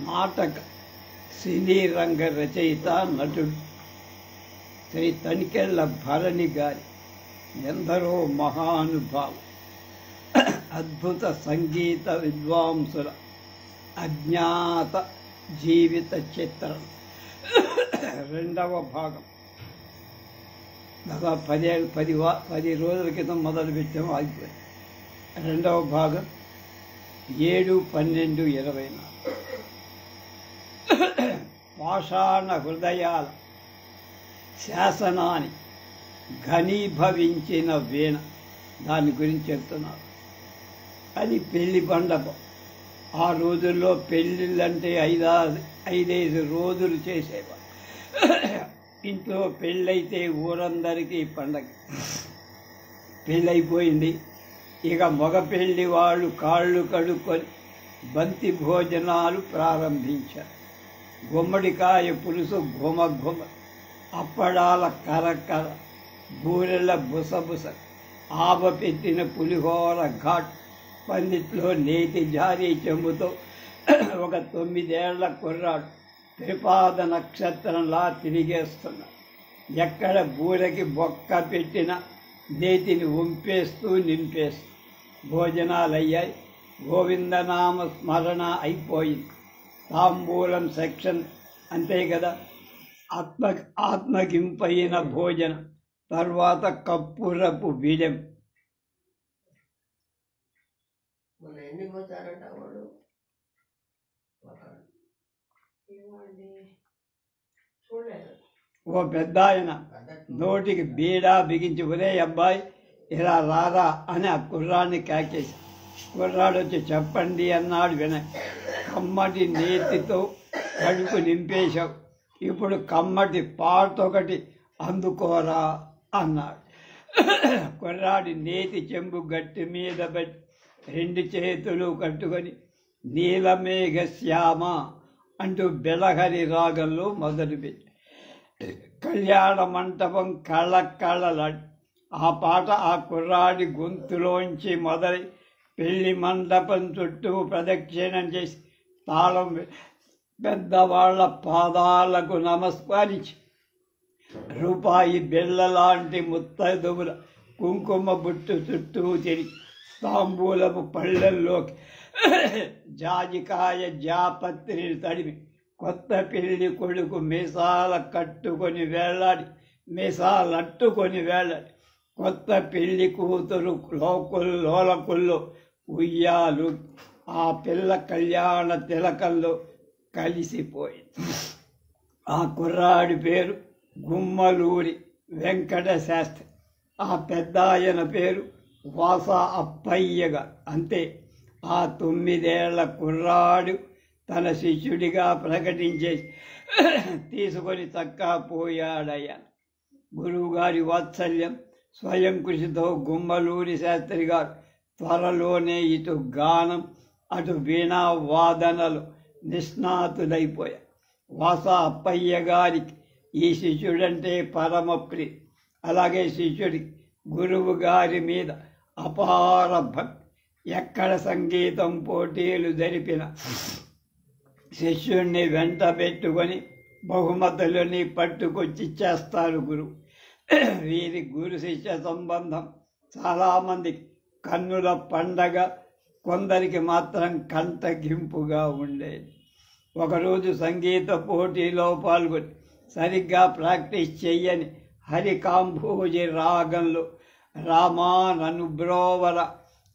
నాటక సినీ రంగ రచయిత నటుడు శ్రీ తనికెళ్ల భరణి గారి ఎందరో మహానుభావులు అద్భుత సంగీత విద్వాంసుల అజ్ఞాత జీవిత చిత్రం రెండవ భాగం. దాదాపు 10 రోజుల క్రితం మొదలుపెట్టాము, ఆగిపోయింది. రెండవ భాగం 7/12/24. పాషాణ హృదయాల శాసనాన్ని ఘనీభవించిన వీణ, దాని గురించి చెప్తున్నారు. అది పెళ్లి మండపం. ఆ రోజుల్లో పెళ్ళిళ్ళంటే 5 రోజులు చేసేవారు. ఇంట్లో పెళ్ళైతే ఊరందరికీ పండగ. పెళ్ళైపోయింది, ఇక మగ పెళ్లి వాళ్ళు కాళ్ళు కడుక్కొని బంతి భోజనాలు ప్రారంభించారు. గుమ్మడికాయ పులుసు ఘుమ ఘుమ, అప్పడాల కరకర, బూరెల బుసబుస, ఆవ పెట్టిన పులిహోర ఘాట్, పందిట్లో నేతి జారీ చెంబుతో ఒక 9 ఏళ్ల కుర్రాడు త్రిపాద నక్షత్రంలా తిరిగేస్తున్నాడు. ఎక్కడ బూరెకి బొక్క పెట్టిన నేతిని వంపేస్తూ నింపేస్తూ. భోజనాలయ్యాయి, గోవిందనామ స్మరణ అయిపోయింది. తాంబూలం సెక్షన్ అంతే కదా. ఆత్మగింపైన భోజనం తర్వాత కప్పురపు బిడెం. ఓ పెద్ద ఆయన నోటికి బీడా బిగించి, ఒరే అబ్బాయి ఇలా రారా అని ఆ కుర్రాన్ని కాకేసి, కుర్రాడు వచ్చి చెప్పండి అన్నాడు. కమ్మటి నేతితో కడుపు నింపేశావు, ఇప్పుడు కమ్మటి పాటొకటి అందుకోరా అన్నాడు. కుర్రాడి నేతి చెంబు గట్టి మీద పెట్టి 2 చేతులు కట్టుకొని నీలమేఘ శ్యామ అంటూ బెలహరి రాగంలో మొదలుపెట్టి కళ్యాణ మంటపం కళ్ళలాడి ఆ పాట ఆ కుర్రాడి గొంతులోంచి మొదలై పెళ్లి మండపం చుట్టూ ప్రదక్షిణం చేసి తాళం పెద్దవాళ్ల పాదాలకు నమస్కరించి రూపాయి బిళ్ళలాంటి ముత్తైదువుల కుంకుమ బుట్టు చుట్టూ తిరిగి తాంబూలపు పళ్ళల్లోకి జాజికాయ జాపత్రిని తడిమి కొత్త పెళ్లి కొడుకు మీసాలట్టుకొని వేలాడి కొత్త పెళ్లి కూతురు లోలకుల్లో ఉయ్యాలు ఆ పిల్ల కళ్యాణ తిలకంలో కలిసిపోయింది. ఆ కుర్రాడి పేరు గుమ్మలూరి వెంకట శాస్త్రి, ఆ పెద్ద ఆయన పేరు వాస అప్పయ్యగా. అంతే. ఆ 9 ఏళ్ల కుర్రాడు తన శిష్యుడిగా ప్రకటించేసి తీసుకొని చక్కా పోయాడయ్యా. గురువుగారి వాత్సల్యం స్వయం కృషితో గుమ్మలూరి శాస్త్రి గారు త్వరలోనే ఇటు గానం అటు వీణా వాదనలు నిష్ణాతులైపోయారు. వాస అప్పయ్య గారికి ఈ శిష్యుడంటే పరమ ప్రియ. అలాగే శిష్యుడికి గురువు గారి మీద అపార భక్తి. ఎక్కడ సంగీతం పోటీలు జరిపిన శిష్యుణ్ణి వెంట పెట్టుకొని బహుమతులని పట్టుకొచ్చి చేస్తారు గురువు. వీరి గురు శిష్య సంబంధం చాలామందికి కన్నుల పండగ, కొందరికి మాత్రం కంటగింపుగా ఉండేది. ఒకరోజు సంగీత పోటీలో పాల్గొని సరిగ్గా ప్రాక్టీస్ చెయ్యని హరికాంభోజి రాగంలో రామా నన్ను బ్రోవర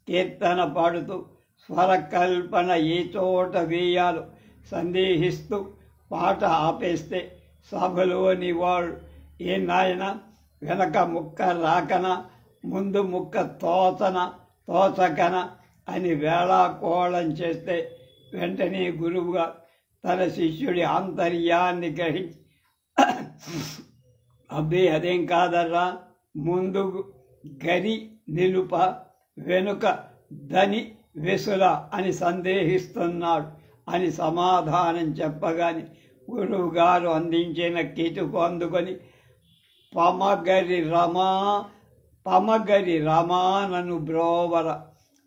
కీర్తన పాడుతూ స్వరకల్పన ఏ చోట వేయాలో సందేహిస్తూ పాట ఆపేస్తే సభలోని వాళ్ళు ఏ నాయన వెనక ముక్క రాకన ముందు ముక్క తోచకన అని వేళాకోళం చేస్తే వెంటనే గురువుగా తన శిష్యుడి ఆంతర్యాన్ని గ్రహించి అబ్బే అదేం కాదర్రా, ముందు గరి నిలుప వెనుక దని వెసుల అని సందేహిస్తున్నాడు అని సమాధానం చెప్పగానే గురువు గారు అందించిన కిటుకు అందుకొని పమగరి రమా నన్ను బ్రోవర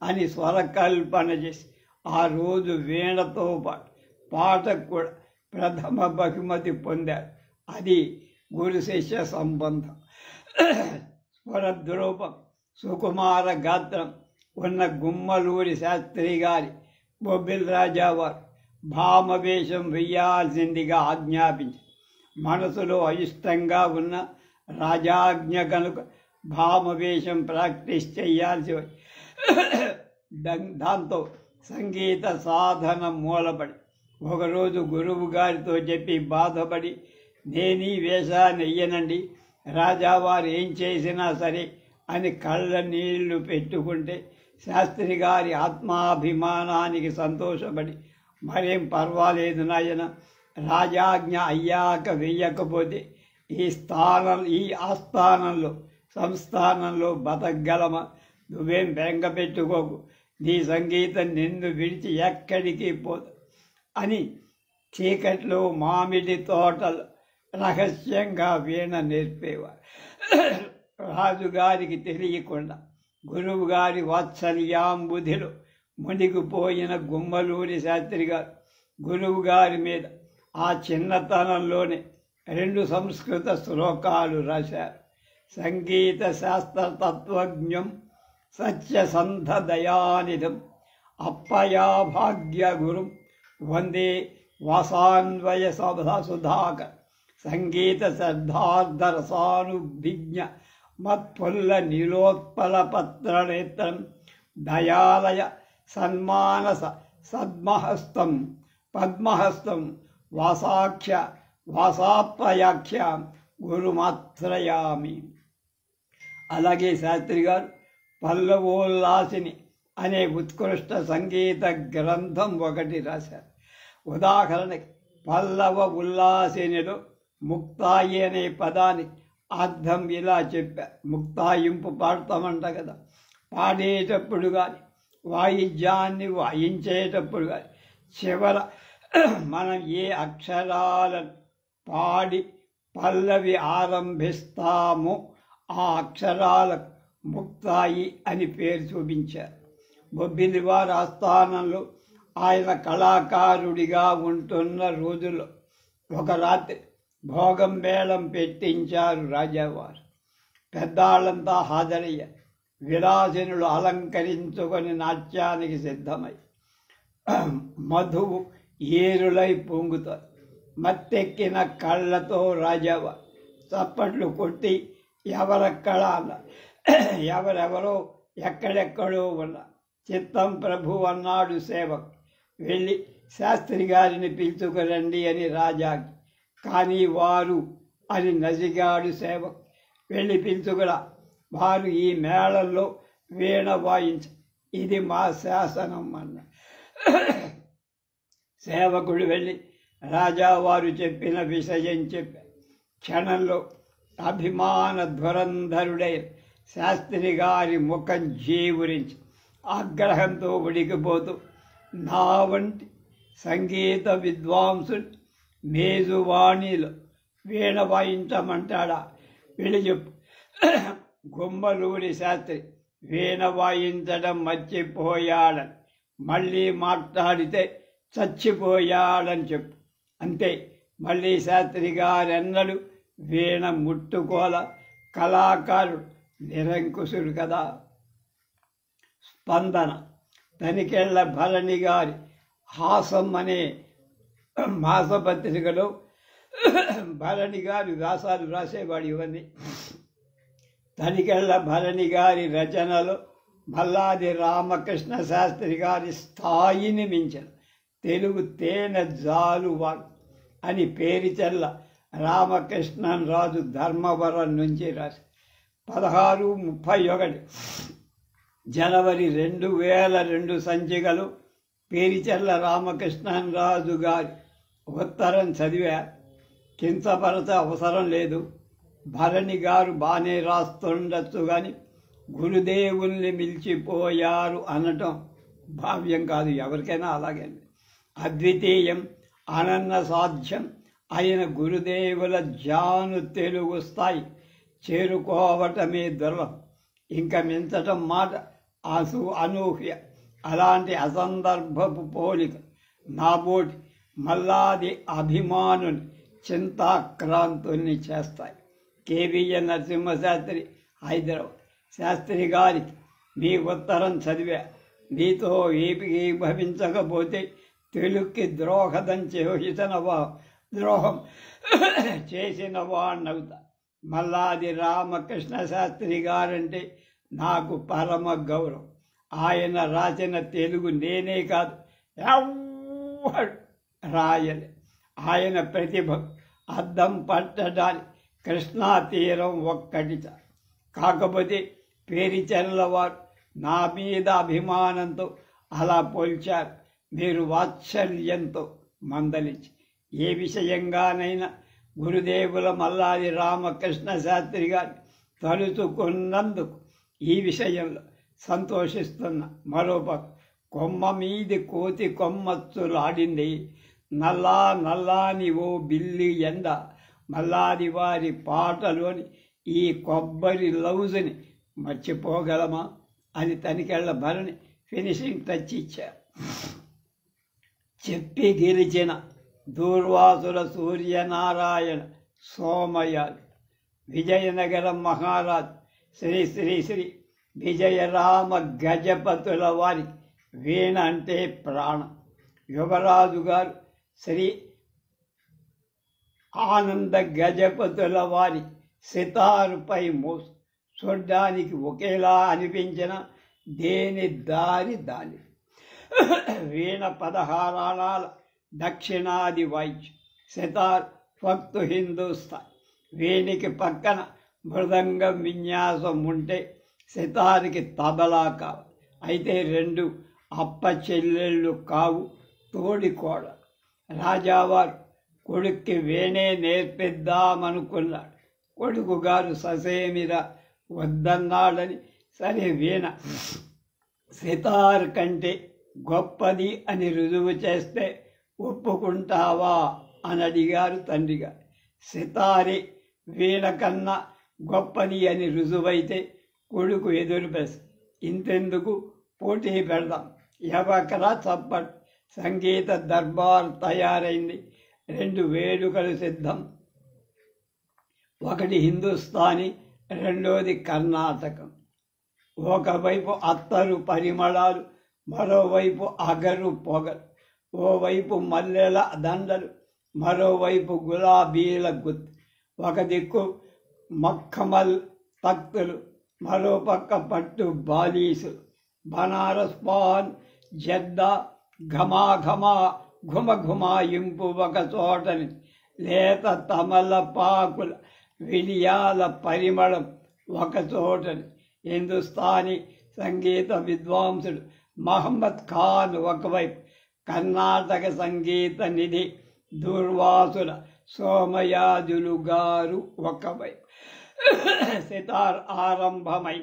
అని స్వరకల్పన చేసి ఆ రోజు వీణతో పాటు పాటకు కూడా ప్రథమ బహుమతి పొందారు. అది గురు శిష్య సంబంధం. స్వరద్రూపం, సుకుమార గాత్రం ఉన్న గుమ్మలూరి శాస్త్రి గారి బొబ్బిలి రాజావారు భామవేషం వెయ్యాల్సిందిగా ఆజ్ఞాపించి, మనసులో అయిష్టంగా ఉన్న రాజాజ్ఞ కనుక భామవేషం ప్రాక్టీస్ చేయాల్సి దాంతో సంగీత సాధన మూలపడి ఒకరోజు గురువు గారితో చెప్పి బాధపడి, నేనీ వేషాన్ని వెయ్యనండి, రాజావారు ఏం చేసినా సరే అని కళ్ళ నీళ్లు పెట్టుకుంటే శాస్త్రి గారి ఆత్మాభిమానానికి సంతోషపడి, మరేం పర్వాలేదు నాయన, రాజాజ్ఞ అయ్యాక వెయ్యకపోతే ఈ ఆస్థానంలో సంస్థానంలో బతకగలమా, నువ్వేం బెంగ పెట్టుకోకు, నీ సంగీతం నిన్ను విడిచి ఎక్కడికి పోదు అని చీకట్లో మామిడి తోటలు రహస్యంగా వీణ నేర్పేవారు. రాజుగారికి తెలియకుండా గురువు గారి వాత్సల్యాంబుధిలో మునిగిపోయిన గుమ్మలూరి శాస్త్రి గారు గురువు గారి మీద ఆ చిన్నతనంలోనే 2 సంస్కృత శ్లోకాలు రాశారు. సంగీత శాస్త్ర తత్వజ్ఞం సత్యసంధ దయానిధం అప్పయా భాగ్య గురుం వందే వాసాన్వయ సుధాకర్ సంగీత శ్రద్ధార్థరసానుభిజ్ఞ మత్పుల్ల నీలోత్పల పత్రనేత్రం దయాలయ సన్మానస సద్మహస్తం పద్మహస్తం వాసాప్రయాఖ్య గురుమాత్రయామి. అలాగే శాస్త్రి గారు పల్లవోల్లాసిని అనే ఉత్కృష్ట సంగీత గ్రంథం ఒకటి రాశారు. ఉదాహరణకి పల్లవ ఉల్లాసినిలో ముక్తాయి అనే పదానికి అర్థం ఇలా చెప్పారు. ముక్తాయింపు పాడతామంట కదా, పాడేటప్పుడు కానీ వాయిద్యాన్ని వాయించేటప్పుడు కానీ చివర మనం ఏ అక్షరాలను పాడి పల్లవి ఆరంభిస్తామో ఆ అక్షరాలకు ముక్తాయి అని పేరు చూపించారు. బొబ్బిలి వారి ఆస్థానంలో ఆయన కళాకారుడిగా ఉంటున్న రోజుల్లో ఒక రాత్రి భోగం మేళం పెట్టించారు రాజావారు. పెద్దాళ్ళంతా హాజరయ్యారు. విలాసినులు అలంకరించుకొని నాట్యానికి సిద్ధమై మధువు ఏరులై పొంగుతారు. మత్తెక్కిన కళ్ళతో రాజావారు చప్పట్లు కొట్టి ఎవరెక్కడ అన్నారు. ఎవరెవరో ఎక్కడెక్కడో ఉన్నారు. చిత్తం ప్రభు అన్నాడు సేవకు. వెళ్ళి శాస్త్రి గారిని పిలుచుకురండి అని రాజాకి. కానీ వారు అని నసిగాడు సేవకు. వెళ్ళి పిలుచుకురా, వారు ఈ మేళంలో వీణ వాయించ, ఇది మా శాసనం అన్న. సేవకుడు వెళ్ళి రాజావారు చెప్పిన విషయం చెప్పారు. క్షణంలో అభిమాన ధురంధరుడైన శాస్త్రి గారి ముఖం జీవురించి ఆగ్రహంతో ఉడికిపోతూ, నా వంటి సంగీత విద్వాంసుడు మేజువాణిలో వీణ వాయించమంటాడా, వెళ్ళి చెప్పు. గుమ్మలూరి శాస్త్రి వీణ వాయించడం మర్చిపోయాడని, మళ్ళీ మాట్లాడితే చచ్చిపోయాడని చెప్పు. అంతే. మళ్ళీ శాస్త్రి గారెన్నడు వీణ ముట్టుకోల. కళాకారుడు నిరంకుశుడు కదా. స్పందన తనికెళ్ల భరణి గారి హాసం అనే మాసపత్రికలో భరణి గారి వ్యాసాలు రాసేవాడు. ఇవన్నీ తనికెళ్ల భరణి గారి రచనలో మల్లాది రామకృష్ణ శాస్త్రి గారి స్థాయిని మించిన తెలుగు తేనె జాలువాడు అని పేరిచెల్ల రామకృష్ణన్ రాజు ధర్మవరం నుంచి రాసి 1631 జనవరి 2002 సంచికలు పేరిచెల్ల రామకృష్ణన్ రాజు గారి ఉత్తరం చదివా. కించపరచ అవసరం లేదు. భరణి గారు బాగానే రాస్తుండొచ్చు కానీ గురుదేవుల్ని మిల్చిపోయారు అనటం భావ్యం కాదు. ఎవరికైనా అలాగే. అద్వితీయం అనన్న సాధ్యం అయిన గురుదేవుల జాను తెలుగు స్థాయి చేరుకోవటమే దుర్లభం. ఇంకా మించటం మాట అనూహ్య. అలాంటి అసందర్భపు పోలిక నాబోటి మల్లాది అభిమానుని చింతాక్రాంతుల్ని చేస్తాయి. కేవీఎన్ నరసింహశాస్త్రి, హైదరాబాద్. శాస్త్రి గారికి మీ ఉత్తరం చదివా. మీతో ఏకీభవించకపోతే తెలుగుకి ద్రోహం చేసిన వాణ్ణవుతా. మల్లాది రామకృష్ణ శాస్త్రి గారంటే నాకు పరమ గౌరవం. ఆయన రాసిన తెలుగు నేనే కాదు ఎవ్వడు రాయలే. ఆయన ప్రతిభ అద్దం పట్టడానికి కృష్ణా తీరం ఒక్కటి చాలు. కాకపోతే పేరిచెర్ల వారు నా మీద అభిమానంతో అలా పోల్చారు. మీరు వాత్సల్యంతో మందలించి ఏ విషయంగానైనా గురుదేవుల మల్లాది రామకృష్ణ శాస్త్రి గారిని తలుచుకున్నందుకు ఈ విషయంలో సంతోషిస్తున్న. మరోపక్క కొమ్మ మీది కోతి కొమ్మచ్చులాడింది, నల్లా నల్లాని ఓ బిల్లి ఎండ. మల్లాది వారి పాటలోని ఈ కొబ్బరి లౌజుని మర్చిపోగలమా అని తనికెళ్ల భరణి ఫినిషింగ్ టచ్ ఇచ్చారు. చెప్పి గెలిచిన దూర్వాసుల సూర్యనారాయణ సోమయాజు, విజయనగరం మహారాజు శ్రీ శ్రీ శ్రీ విజయరామ గజపతుల వారికి వీణ అంటే ప్రాణం. యువరాజు గారు శ్రీ ఆనంద గజపతుల వారి సితారుపై మోసు చూడ్డానికి ఒకేలా అనిపించిన దేని దారి దాని. వీణ 16 దక్షిణాది వాయిద్యం, సితార్ ఫక్తు హిందూస్థాన్. వీణికి పక్కన మృదంగం విన్యాసం ఉంటే సితార్కి తబలా కావాలి. అయితే 2 అప్ప చెల్లెళ్ళు కావు, తోడికోడ. రాజావారు కొడుక్కి వీణే నేర్పిద్దామనుకున్నాడు. కొడుకు గారు ససేమిరా వద్దన్నాడని, సరే వీణ సితార్ కంటే గొప్పది అని రుజువు చేస్తే ఒప్పుకుంటావా అని అడిగారు తండ్రి గారు. సితారే వీణ కన్నా గొప్పది అని రుజువైతే కొడుకు ఎదురు బెస్. ఇంతెందుకు, పోటీ పెడదాం. ఎవకరా చప్పట్. సంగీత దర్బార్ తయారైంది. 2 వేడుకలు సిద్ధం. ఒకటి హిందుస్థానీ, రెండోది కర్ణాటకం. ఒకవైపు అత్తరు పరిమళాలు, మరోవైపు అగరు పొగలు. ఓవైపు మల్లెల దండలు, మరోవైపు గులాబీల గుత్తు. ఒక దిక్కు మక్కమల్ తక్తులు, మరో పక్క పట్టు బాలీసులు. బనారస్ పాన్, జద్దా ఘమాఘమా ఘుమఘుమాయింపు ఒక చోటని. లేత తమలపాకుల విలియాల పరిమళం ఒక చోటని. హిందుస్థానీ సంగీత విద్వాంసుడు మహమ్మద్ ఖాన్ ఒకవైపు, కర్ణాటక సంగీత నిధి దూర్వాసుల సోమయాజులు గారు ఒకవైపు. సితార్ ఆరంభమై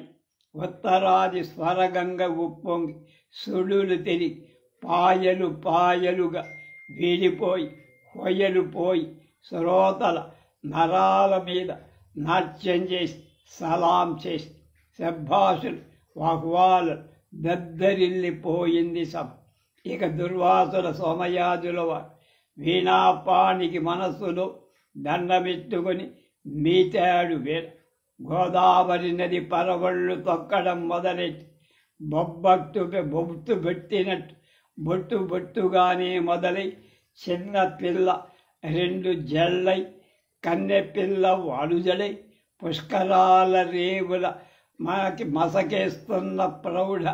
ఉత్తరాది స్వరగంగ ఉప్పొంగి సుడులు తిరిగి పాయలు పాయలుగా విడిపోయి హొయలు పోయి శ్రోతల నరాల మీద నాట్యం చేసి సలాం చేసి శబ్బాసులు వాహ్వాలు దద్దరిల్లిపోయింది సభ. ఇక దుర్వాసుల సోమయాజుల వారు వీణాపానికి మనస్సులో దండమెత్తుకొని మీటాడు వీణ. గోదావరి నది పరవళ్ళు తొక్కడం మొదలెట్టి బొట్టు పెట్టినట్టు బొట్టు బొట్టుగానే మొదలై చిన్న పిల్ల 2 జళ్ళై, కన్నె పిల్ల వాడుజలై, పుష్కరాల రేవుల మనకి మసకేస్తున్న ప్రౌఢ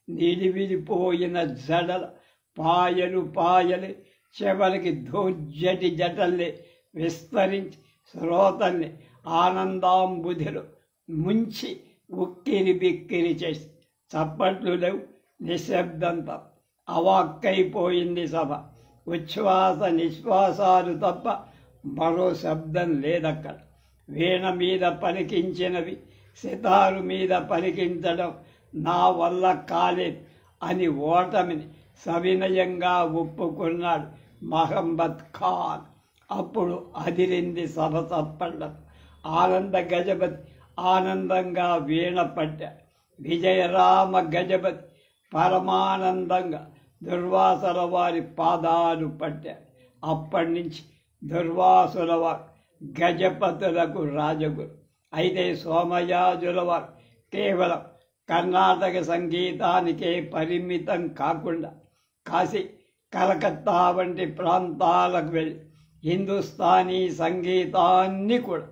నిడివిడిపోయిన జడల పాయలు పాయలే చివరికి ధోర్జటి జటల్లే విస్తరించి శ్రోతల్ని ఆనందాంబుధిలో ముంచి ఉక్కిరి బిక్కిరి చేసి. చప్పట్లు లేవు, నిశ్శబ్దంతో అవాక్కైపోయింది సభ. ఉచ్ఛ్వాస నిశ్వాసాలు తప్ప మరో శబ్దం లేదక్కడ. వీణ మీద పలికించినవి సితారు మీద పలికించడం నా వల్ల కాలేదు అని ఓటమిని సవినయంగా ఒప్పుకున్నాడు మహమ్మద్ ఖాన్. అప్పుడు అదిరింది సభ చప్పళ్ళం. ఆనంద గజపతి ఆనందంగా వీణ పట్టాడు. విజయరామ గజపతి పరమానందంగా దుర్వాసల వారి పాదాలు పట్టాడు. అప్పటి నుంచి దుర్వాసుల వారు గజపతులకు రాజగురు. అయితే సోమయాజుల వారు కేవలం కర్ణాటక సంగీతానికే పరిమితం కాకుండా కాశీ, కలకత్తా వంటి ప్రాంతాలకు వెళ్ళి హిందుస్థానీ సంగీతాన్ని కూడా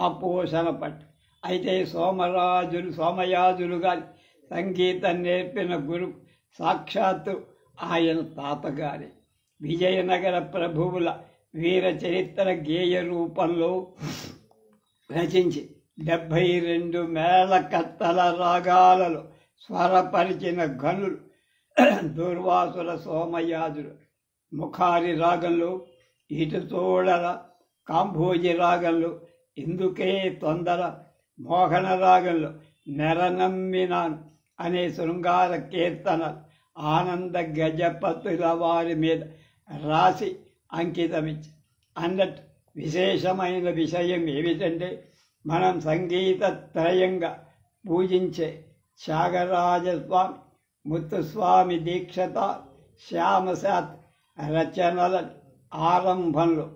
ఆపోషణ పట్టు. అయితే సోమయాజులు గారి సంగీతం నేర్పిన గురు సాక్షాత్తు ఆయన తాతగారి. విజయనగర ప్రభువుల వీర చరిత్ర గేయ రూపంలో రచించి 72 మేళకత్తల రాగాలలో స్వరపరిచిన ఘనులు దుర్వాసుల సోమయాజులు. ముఖారి రాగంలో ఇటు చూడల, కాంభోజి రాగంలో ఇందుకే తొందర, మోహన రాగంలో నెరనమ్మినాను అనే శృంగార కీర్తనలు ఆనంద గజపతుల వారి మీద రాసి అంకితమిచ్చి. అన్నట్టు విశేషమైన విషయం ఏమిటంటే, మనం సంగీత త్రయంగా పూజించే త్యాగరాజస్వామి, ముత్తుస్వామి దీక్షత, శ్యామశాత్ రచనల ఆరంభంలో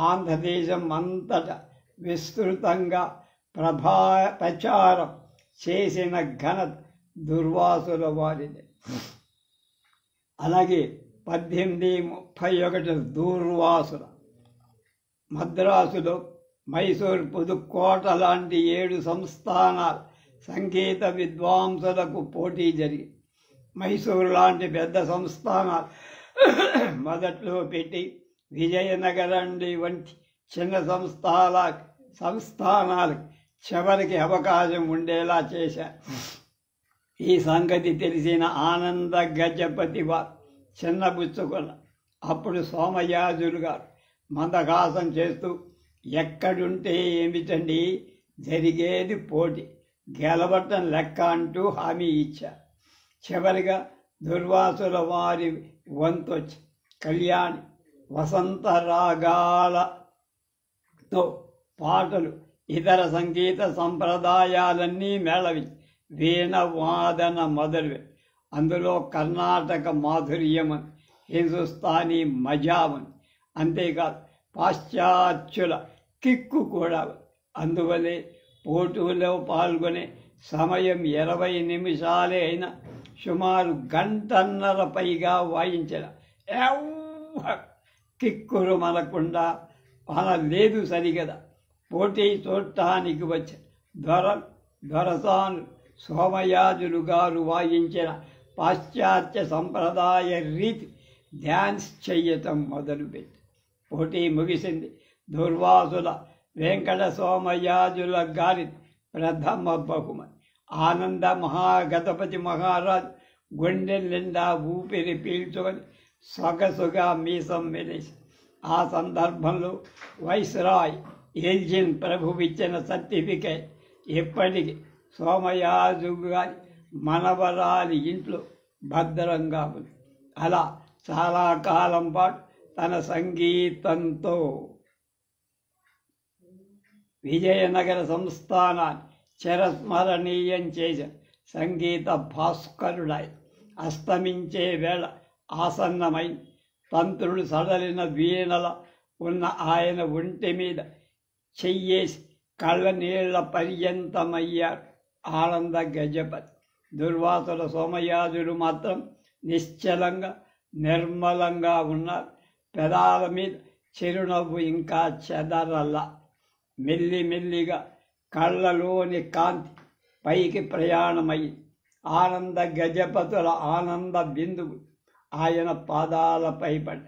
ఆంధ్రదేశం అంతటా విస్తృతంగా ప్రచారం చేసిన ఘనత దుర్వాసుల వారిది. అలాగే 1831 దూర్వాసుల మద్రాసులో మైసూర్, పుదుక్కోట లాంటి 7 సంస్థానాల సంగీత విద్వాంసులకు పోటీ జరిగింది. మైసూరు లాంటి పెద్ద సంస్థానాలు మొదట్లో పెట్టి విజయనగరం వంటి చిన్న సంస్థానాలకు చివరికి అవకాశం ఉండేలా చేశారు. ఈ సంగతి తెలిసిన ఆనంద గజపతి వారు చిన్నబుచ్చుకున్న అప్పుడు సోమయాజులు గారు మందహాసం చేస్తూ, ఎక్కడుంటే ఏమిటండి, జరిగేది పోటీ, గెలవటం లెక్క అంటూ హామీ ఇచ్చారు. చివరిగా దుర్వాసుల వారి వంతొచ్చి కళ్యాణి, వసంత రాగాలతో పాటలు, ఇతర సంగీత సంప్రదాయాలన్నీ మేళవించి వీణ వాదన మొదలువే. అందులో కర్ణాటక మాధుర్యమని, హిందుస్థానీ మజామని, అంతేకాదు పాశ్చాత్యుల కిక్కు కూడా. అందువల్లే పోటీలో పాల్గొనే సమయం 20 నిమిషాలే అయినా సుమారు గంటన్నర పైగా వాయించిన కిక్కురు మనకుండా లేదు సరిగదా. పోటీ చూడటానికి వచ్చే దొరసాను సోమయాజులు గారు వాయించిన పాశ్చాత్య సంప్రదాయ రీతి డ్యాన్స్ చెయ్యటం మొదలుపెట్టి పోటీ ముగిసింది. దుర్వాసుల వెంకట సోమయాజుల గారి ప్రథమ బహుమతి. ఆనంద మహాగణపతి మహారాజు గుండె నిండా ఊపిరి పీల్చుకొని సొగసుగా మీసం మెలేసి, ఆ సందర్భంలో వైస్రాయ్ ఎల్జిన్ ప్రభువిచ్చిన సర్టిఫికేట్ ఎప్పటికీ సోమయాజు గారి మనవరాలి ఇంట్లో భద్రంగా ఉంది. అలా చాలా కాలం పాటు తన సంగీతంతో విజయనగర సంస్థానాన్ని చిరస్మరణీయం చేసిన సంగీత భాస్కరుడై అస్తమించే వేళ ఆసన్నమైన తంత్రులు సడలిన వీణల ఉన్న ఆయన ఒంటి మీద చెయ్యేసి కళ్ళ నీళ్ల పర్యంతమయ్యాడు ఆనంద గజపతి. దుర్వాసుల సోమయాజులు మాత్రం నిశ్చలంగా నిర్మలంగా ఉన్నారు. పెదాల మీద చిరునవ్వు ఇంకా చెదరల్లా. మెల్లిమెల్లిగా కళ్ళలోని కాంతి పైకి ప్రయాణమయ్యి ఆనంద గజపతుల ఆనంద బిందువు ఆయన పాదాలపై పడ్డ.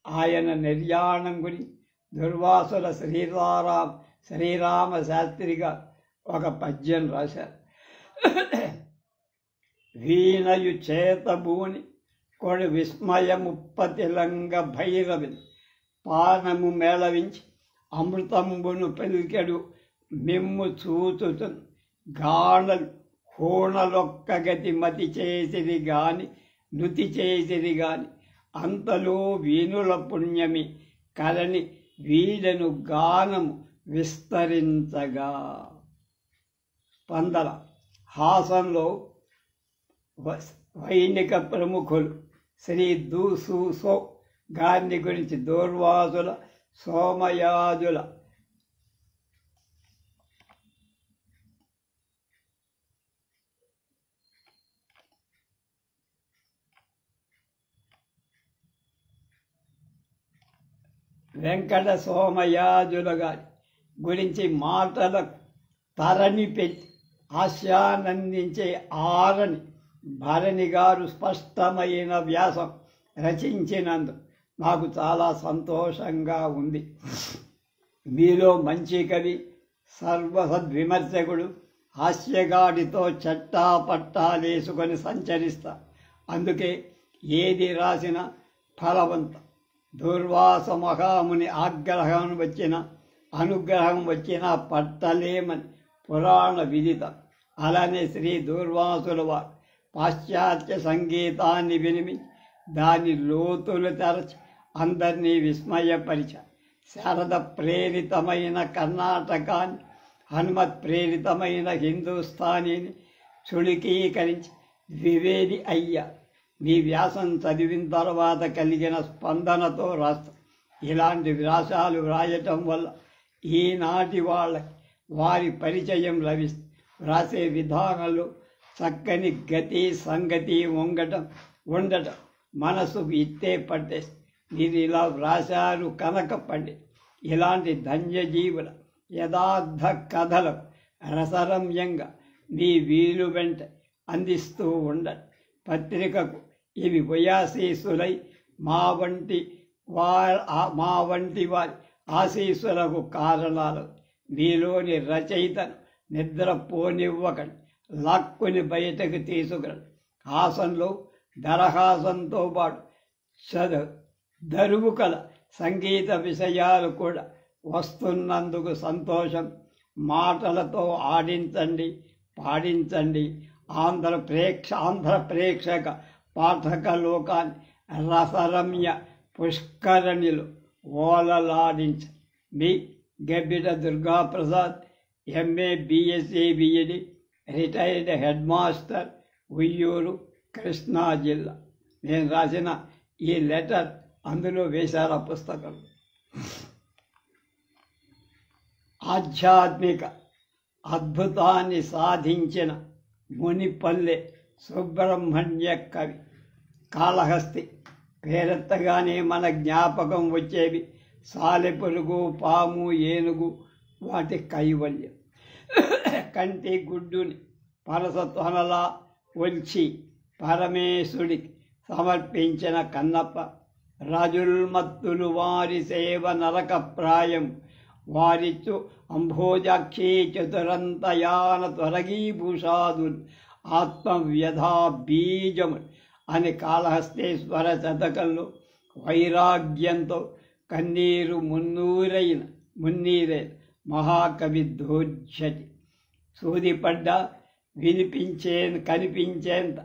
ఆయన నిర్యాణం గురించి దుర్వాసుల శ్రీరామ శాస్త్రిగా ఒక పద్యం రాశారు. వీణయు చేతబూని కొడు విస్మయముప్పతిలంగ భైరవి పానము మేళవించి అమృతంబును పలికెడు మిమ్ము చూచుతున్ గానలు హోణలొక్క గతి మతి చేసిరి గాని నృతి చేసిరి గాని అంతలో వీణుల పుణ్యమి కలని వీడను గానము విస్తరించగా. స్పందన. హాసంలో వైణిక ప్రముఖులు శ్రీ దు. సు. సో గారిని గురించి దూర్వాసుల సోమయాజుల వెంకట సోమయాజుల గారి గురించి మాటల తరణి పెట్టి హాస్యానందించే ఆరని భరణి గారు స్పష్టమైన వ్యాసం రచించినందు నాకు చాలా సంతోషంగా ఉంది. మీలో మంచి కవి, సర్వసద్విమర్శకుడు, హాస్యగాడితో చట్టాపట్టాలేసుకొని సంచరిస్తా. అందుకే ఏది రాసిన ఫలవంతం. దుర్వాస మహాముని అనుగ్రహం వచ్చిన పట్టలేమని పురాణ విదితం. అలానే శ్రీ దూర్వాసుల వారు పాశ్చాత్య సంగీతాన్ని వినిమించి దాని లోతులు తెరచి అందరినీ విస్మయపరిచారు. శారద ప్రేరితమైన కర్ణాటకాన్ని, హనుమత్ ప్రేరితమైన హిందుస్థానీని చుళుకీకరించి ద్వివేది అయ్యారు. మీ వ్యాసం చదివిన తర్వాత కలిగిన స్పందనతో రాస్తాం. ఇలాంటి వ్యాసాలు వ్రాయటం వల్ల ఈనాటి వాళ్ళకి వారి పరిచయం లభిస్తుంది. వ్రాసే విధానంలో చక్కని గతి సంగతి ఉండటం మనసుకు ఇట్టే పట్టేస్తుంది. మీరు ఇలా వ్రాశారు కనుక పండిట్. ఇలాంటి ధన్యజీవుల యథార్థ కథలకు రసరమ్యంగా మీ వీలు వెంట అందిస్తూ ఉండండి. పత్రికకు ఇవి భూయాశీసులై మా వంటి వారి ఆశీస్సులకు కారణాలు. మీలోని రచయితను నిద్రపోనివ్వకండి, లాక్కుని బయటకు తీసుకురండి. హాసంలో దరహాసంతో పాటు దరువు కల సంగీత విషయాలు కూడా వస్తున్నందుకు సంతోషం. మాటలతో ఆడించండి, పాడించండి. ఆంధ్ర ప్రేక్షక పాఠక లోకాన్ని రసరమ్య పుష్కరణిలో ఓలలాడించండి. మీ Gabbita Durgaprasad, MA BSc BEd, retired head master, Uyyuru, Krishna జిల్లా. నేను రాసిన ఈ లెటర్ అందులో వేశారు ఆ పుస్తకం. ఆధ్యాత్మిక అద్భుతాన్ని సాధించిన మునిపల్లె సుబ్రహ్మణ్య కవి. కాళహస్తి పేరెత్తగానే మన జ్ఞాపకం వచ్చేవి సాలెపురుగు, పాము, ఏనుగు, వాటి కైవల్యం. కంటి గుడ్డుని పరసత్వనలా ఒల్చి పరమేశుడికి సమర్పించిన కన్నప్ప. రాజుల్మత్తులు వారి సేవ నరకప్రాయం, వారిచ్చు అంభోజాక్షి చతురంతయాన త్వరగీభూషాదులు ఆత్మవ్యధా బీజము అని కాళహస్తేశ్వర శతకంలో వైరాగ్యంతో కన్నీరు మున్నీరైన మహాకవి ధోర్జటి. సూదిపడ్డ కనిపించేంత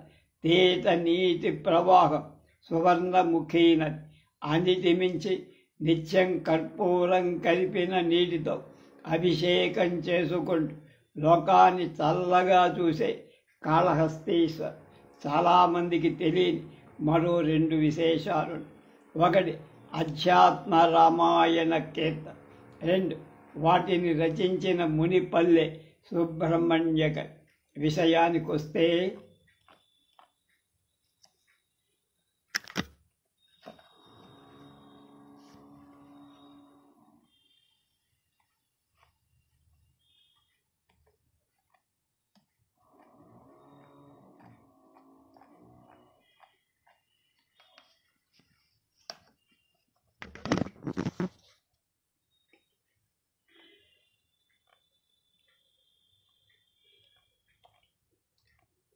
తేట నీటి ప్రవాహం సువర్ణముఖీనది. అన్నిటి మించి నిత్యం కర్పూరం కలిపిన నీటితో అభిషేకం చేసుకుంటూ లోకాన్ని చల్లగా చూసే కాళహస్తీశ్వర్. చాలామందికి తెలియని మరో 2 విశేషాలు. ఒకటి అధ్యాత్మ రామాయణ కీర్తన, 2 వాటిని రచించిన మునిపల్లె సుబ్రహ్మణ్య కవి. విషయానికి వస్తే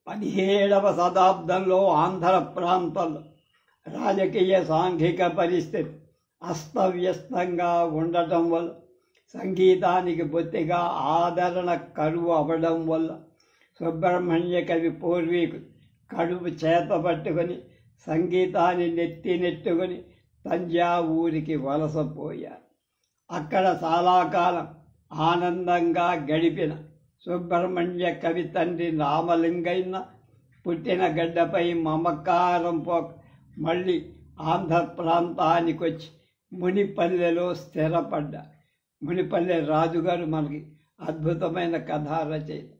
పదిహేడవ శతాబ్దంలో ఆంధ్ర ప్రాంతంలో రాజకీయ సాంఘిక పరిస్థితి అస్తవ్యస్తంగా ఉండటం వల్ల, సంగీతానికి బొత్తిగా ఆదరణ కరువు అవ్వడం వల్ల సుబ్రహ్మణ్య కవి పూర్వీకులు కడుపు చేత పట్టుకొని సంగీతాన్ని నెత్తినెట్టుకొని తంజావూరికి వలసపోయారు. అక్కడ చాలా కాలం ఆనందంగా గడిపిన సుబ్రహ్మణ్య కవి తండ్రి రామలింగయ్య పుట్టిన గడ్డపై మమకారం పోక మళ్ళీ ఆంధ్ర ప్రాంతానికొచ్చి మునిపల్లెలో స్థిరపడ్డా. మునిపల్లె రాజుగారు మనకి అద్భుతమైన కథా రచయిత.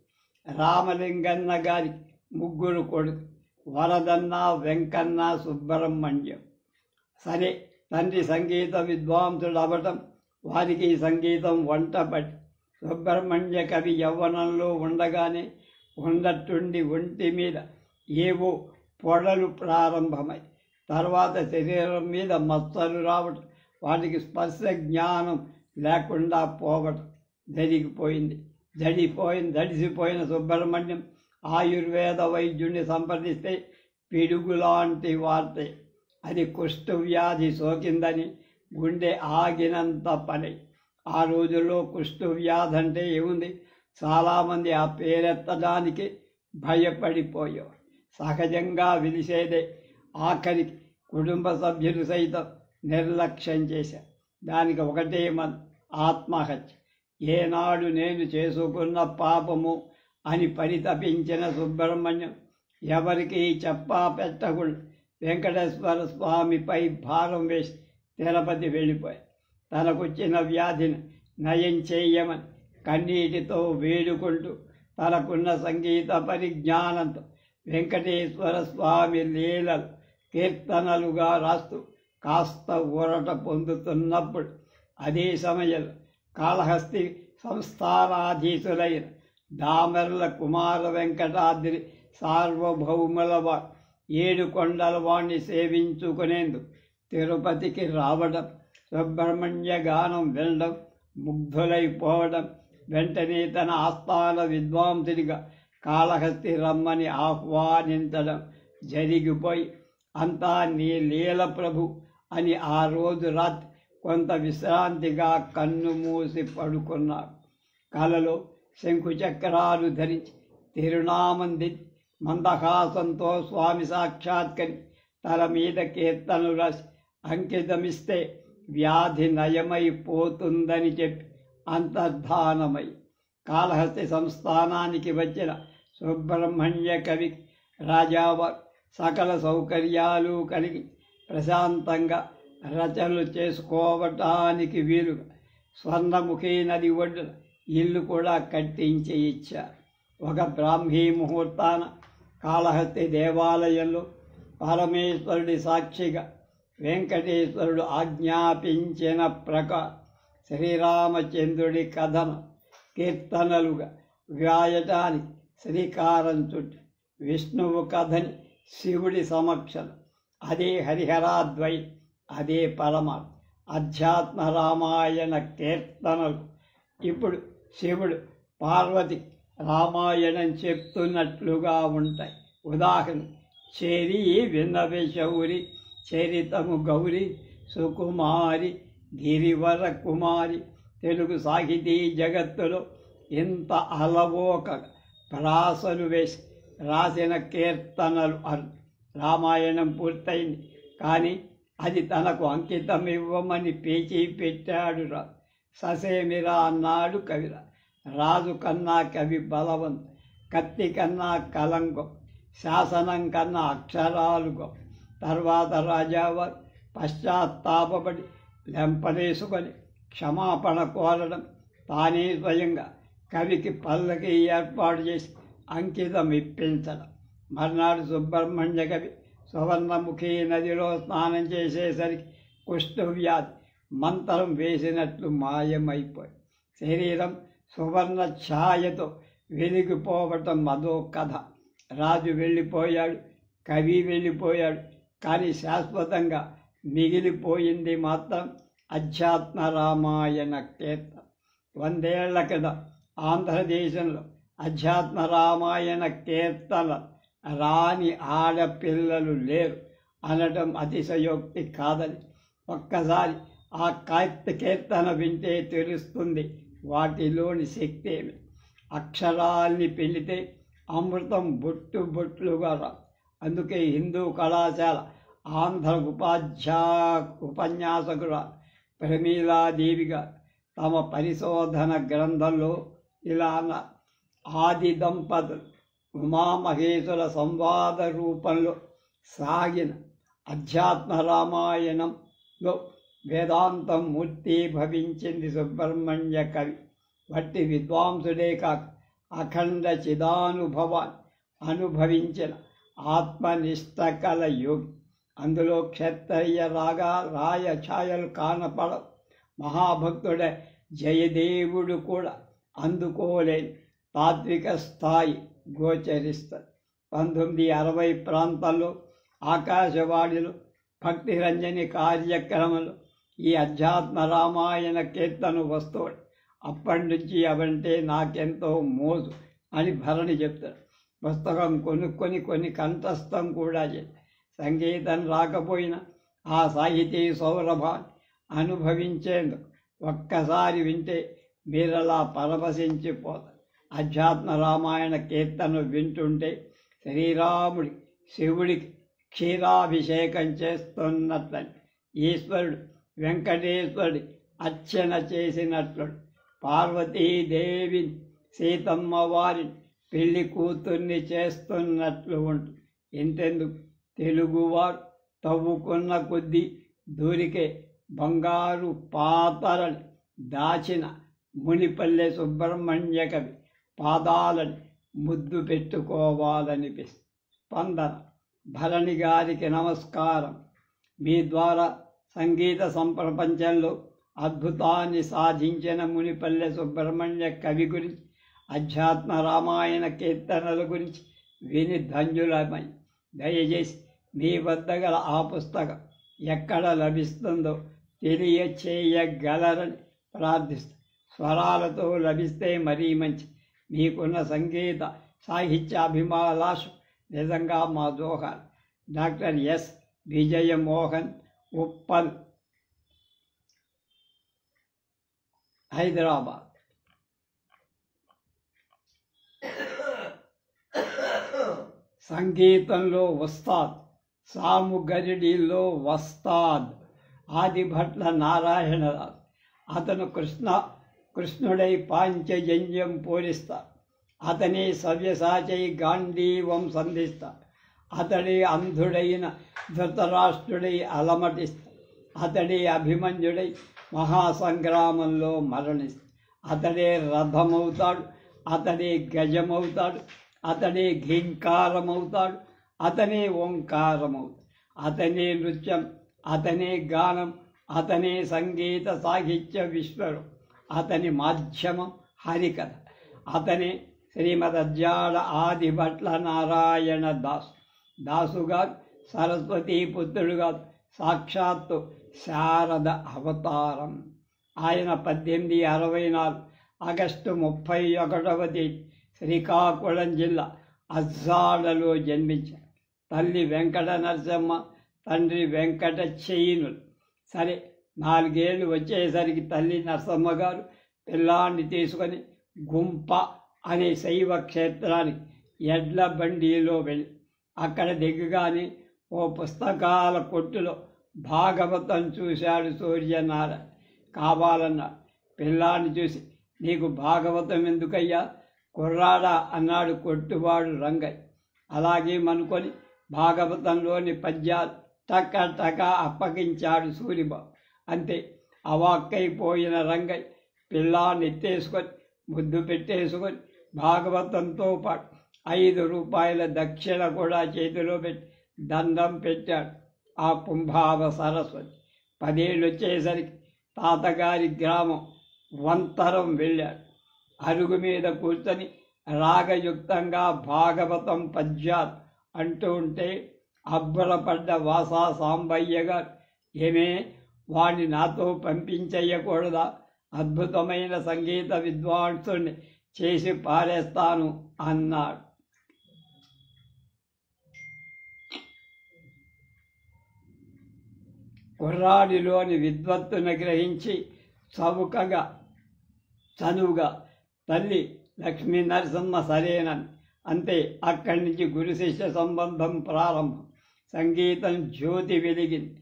రామలింగన్న గారి ముగ్గురు కొడుకు వరదన్న, వెంకన్న, సుబ్రహ్మణ్యం. సరే, తండ్రి సంగీత విద్వాంసుడు అవ్వటం, వారికి సంగీతం వంటపడి సుబ్రహ్మణ్య కవి యవ్వనంలో ఉండగానే ఉన్నట్టుండి ఒంటి మీద ఏవో పొడలు ప్రారంభమై తర్వాత శరీరం మీద మచ్చలు రావటం, వాటికి స్పర్శ జ్ఞానం లేకుండా పోవటం దడిసిపోయిన సుబ్రహ్మణ్యం ఆయుర్వేద వైద్యుడిని సంప్రదిస్తే పిడుగులాంటి వార్తే. అది కుష్ఠవ్యాధి సోకిందని గుండె ఆగినంత పని. ఆ రోజుల్లో కుష్ఠవ్యాధి అంటే ఏముంది, చాలామంది ఆ పేరెత్తడానికి భయపడిపోయేవారు. సహజంగా విలిసేదే. ఆఖరికి కుటుంబ సభ్యులు సైతం నిర్లక్ష్యం చేశారు. దానికి ఒకటే ఆత్మహత్య. ఏనాడు నేను చేసుకున్న పాపము అని పరితపించిన సుబ్రహ్మణ్యం ఎవరికి చెప్పా పెట్టకుండా వెంకటేశ్వర స్వామిపై భారం వేసి తిరుపతి వెళ్ళిపోయారు. తనకొచ్చిన వ్యాధిని నయం చేయమని కన్నీటితో వేడుకుంటూ తనకున్న సంగీత పరిజ్ఞానంతో వెంకటేశ్వర స్వామి లీలలు కీర్తనలుగా రాస్తూ కాస్త ఊరట పొందుతున్నప్పుడు అదే సమయంలో కాళహస్తి సంస్థానాధీశులైన దామెర్ల కుమార వెంకటాద్రి సార్వభౌముల వారు 7 కొండల వాణ్ణి సేవించుకునేందుకు తిరుపతికి రావడం, సుబ్రహ్మణ్య గానం వినడం, ముగ్ధులైపోవడం, వెంటనే తన ఆస్థాన విద్వాంసుడిగా కాళహస్తి రమ్మని ఆహ్వానించడం జరిగిపోయి, అంతా నీ లీల ప్రభు అని ఆ రోజు రాత్రి కొంత విశ్రాంతిగా కన్ను మూసి పడుకున్నారు. కలలో శంకుచక్రాలు ధరించి తిరునామంది మందహాసంతో స్వామి సాక్షాత్కరి తల మీద కీర్తనలు రాసి అంకితమిస్తే వ్యాధి నయమైపోతుందని చెప్పి అంతర్ధానమై కాళహస్తి సంస్థానానికి వచ్చిన సుబ్రహ్మణ్య కవి రాజావారు సకల సౌకర్యాలు కలిగి ప్రశాంతంగా రచనలు చేసుకోవటానికి వీలుగా స్వర్ణముఖి నది ఒడ్డున ఇల్లు కూడా కట్టించి ఇచ్చారు. ఒక బ్రాహ్మీ ముహూర్తాన కాళహస్తి దేవాలయంలో పరమేశ్వరుడి సాక్షిగా వెంకటేశ్వరుడు ఆజ్ఞాపించిన ప్రకారం శ్రీరామచంద్రుడి కథను కీర్తనలుగా వ్రాయటానికి శ్రీకారం చుట్టి విష్ణువు కథని శివుడి సమక్షం, అదే హరిహరాద్వై, అదే పరమాత్మ అధ్యాత్మ రామాయణ కీర్తనలు. ఇప్పుడు శివుడు పార్వతి రామాయణం చెప్తున్నట్లుగా ఉంటాయి. ఉదాహరణ, చేరి విన్నవి శౌరి చరితము గౌరి సుకుమారి గిరివర కుమారి. తెలుగు సాహితీ జగత్తులో ఇంత అలవోక ప్రాసలు వేసి రాసిన కీర్తనలు రామాయణం పూర్తయింది, కానీ అది తనకు అంకితం ఇవ్వమని పేచీ పెట్టాడు రాజు. ససేమిరా అన్నాడు కవిరా. రాజు కన్నా కవి బలవంతు, కత్తి కన్నా కలంగం, శాసనం కన్నా అక్షరాలు గొప్ప. తర్వాత రాజావారు పశ్చాత్తాపడి లెంపలేసుకొని క్షమాపణ కోరడం, తానే స్వయంగా కవికి పల్లకి ఏర్పాటు చేసి అంకితం ఇప్పించడం. మర్నాడు సుబ్రహ్మణ్య కవి సువర్ణముఖి నదిలో స్నానం చేసేసరికి కుష్ఠవ్యాధి మంత్రం వేసినట్లు మాయమైపోయి శరీరం సువర్ణ ఛాయతో వెలిగిపోవటం అదో కథ. రాజు వెళ్ళిపోయాడు, కవి వెళ్ళిపోయాడు, కానీ శాశ్వతంగా మిగిలిపోయింది మాత్రం అధ్యాత్మ రామాయణ కీర్తన. 100 ఏళ్ల క్రితం ఆంధ్రదేశంలో అధ్యాత్మ రామాయణ కీర్తన రాని ఆడపిల్లలు లేరు అనడం అతిశయోక్తి కాదని ఒక్కసారి ఆ కీర్తన వింటే తెలుస్తుంది వాటిలోని శక్తి ఏమి. అక్షరాల్ని పెళ్లితే అమృతం బొట్టు బొట్లుగా రా. అందుకే హిందూ కళాశాల ఆంధ్ర ఉపన్యాసకురా ప్రమీలాదేవి గారు తమ పరిశోధన గ్రంథంలో ఇలా అన్నారు: ఆది దంపతులు ఉమామహేశ్వర సంవాద రూపంలో సాగిన అధ్యాత్మ రామాయణంలో వేదాంతం మూర్తి భవించింది సుబ్రహ్మణ్య కవి. వట్టి విద్వాంసుడే కాక అఖండ చిదానుభవాన్ని అనుభవించిన ఆత్మనిష్ట కల యోగి. అందులో క్షత్రియ రాయ ఛాయలు కానపడవు. మహాభక్తుడే జయదేవుడు కూడా అందుకోలేని తాత్విక స్థాయి గోచరిస్తుంది. 1960 ప్రాంతాల్లో ఆకాశవాణిలో భక్తి రంజని కార్యక్రమంలో ఈ అధ్యాత్మ రామాయణ కీర్తన వస్తువుడు. అప్పటి నుంచి అవంటే నాకెంతో మోజు అని భరణి చెప్తాడు. పుస్తకం కొనుక్కొని కొన్ని కంఠస్థం కూడా చేసి సంగీతం రాకపోయినా ఆ సాహితీ సౌరభాన్ని అనుభవించేందుకు ఒక్కసారి వింటే మీరలా పరవశించిపోతారు. అధ్యాత్మ రామాయణ కీర్తన వింటుంటే శ్రీరాముడి శివుడికి క్షీరాభిషేకం చేస్తున్నట్లని, ఈశ్వరుడు వెంకటేశ్వరుడి అర్చన చేసినట్లు, పార్వతీదేవిని సీతమ్మ వారిని పెళ్లి కూతుర్ని చేస్తున్నట్లు ఉంటుంది. ఇంతెందుకు, తెలుగువారు తవ్వుకున్న కొద్దీ దూరికే బంగారు పాతరని దాచిన మునిపల్లె సుబ్రహ్మణ్య కవి పాదాలని ముద్దు పెట్టుకోవాలనిపిస్తుంది. స్పందన. భరణి గారికి నమస్కారం. మీ ద్వారా సంగీత సంప్రపంచంలో అద్భుతాన్ని సాధించిన మునిపల్లె సుబ్రహ్మణ్య కవి గురించి, అధ్యాత్మ రామాయణ కీర్తనల గురించి విని ధన్యులమై దయచేసి మీ వద్ద గల ఆ పుస్తకం ఎక్కడ లభిస్తుందో తెలియచేయగలరని ప్రార్థిస్తూ, స్వరాలతో లభిస్తే మరీ మంచి. మీకున్న సంగీత సాహిత్యాభిమాలాషు నిజంగా మా జోహార్. Doctor S Vijayamohan, Uppal, Hyderabad. సంగీతంలో ఉస్తాద్, సాముగరిడిలో వస్తాద్ ఆదిభట్ల నారాయణరాజు. అతను కృష్ణుడై పాంచజన్యం పూరిస్తాడు. అతని సవ్యసాచై గాంధీవం సంధిస్తాడు. అతడి అంధుడైన ధృతరాష్ట్రుడై అలమటిస్తాడు. అతడి అభిమన్యుడై మహాసంగ్రామంలో మరణిస్తాడు. అతడే రథమవుతాడు, అతడే గజమవుతాడు, అతడే ఘీంకారమవుతాడు, అతనే ఓంకారమవుతాడు. అతనే నృత్యం, అతనే గానం, అతనే సంగీత సాహిత్య విశ్వరు. అతని మాధ్యమం హరికథ. అతనే శ్రీమదజ్జాడ ఆదిభట్ల నారాయణ దాసుగారు సరస్వతీ పుత్రుడుగా సాక్షాత్తు శారద అవతారం. ఆయన 1864 ఆగస్టు 31వ తేదీ శ్రీకాకుళం జిల్లా అజ్జాడలో జన్మించారు. తల్లి వెంకట నరసమ్మ, తండ్రి వెంకట చెయ్యినులు. సరే, 4 ఏళ్ళు వచ్చేసరికి తల్లి నరసమ్మ గారు పిల్లాన్ని తీసుకొని గుంప అనే శైవ క్షేత్రానికి ఎడ్ల బండిలో వెళ్ళి అక్కడ దిగగానే ఓ పుస్తకాల కొట్టులో భాగవతం చూశాడు సూర్యనారాయణ. కావాలన్నాడు. పిల్లాన్ని చూసి, నీకు భాగవతం ఎందుకయ్యా కుర్రాడా అన్నాడు కొట్టువాడు రంగయ్య. అలాగే మనుకొని భాగవతంలోని పద్యాలు టక టక అప్పగించాడు సూరిబాబు. అంతే, అవాక్కైపోయిన రంగయ్య పిల్లాన్ని ఎత్తేసుకొని ముద్దు పెట్టేసుకొని భాగవతంతో పాటు 5 రూపాయల దక్షిణ కూడా చేతిలో పెట్టి దండం పెట్టాడు ఆ కుంభావ సరస్వతి. 10 ఏళ్ళు వచ్చేసరికి తాతగారి గ్రామం వంతరం వెళ్ళాడు. అరుగు మీద కూర్చొని రాగయుక్తంగా భాగవతం పద్యాలు అంటూ ఉంటే అబ్బురపడ్డ వాసా సాంబయ్య గారు, ఏమే వాణ్ణి నాతో పంపించేయకూడదా? అద్భుతమైన సంగీత విద్వాంసుని చేసి పారేస్తాను అన్నాడు. కుర్రాడిలోని విద్వత్తును గ్రహించి చనువుగా తల్లి లక్ష్మీ నరసింహ సరేనని. అంతే, అక్కడి నుంచి గురు శిష్య సంబంధం ప్రారంభం. సంగీతం జ్యోతి వెలిగింది.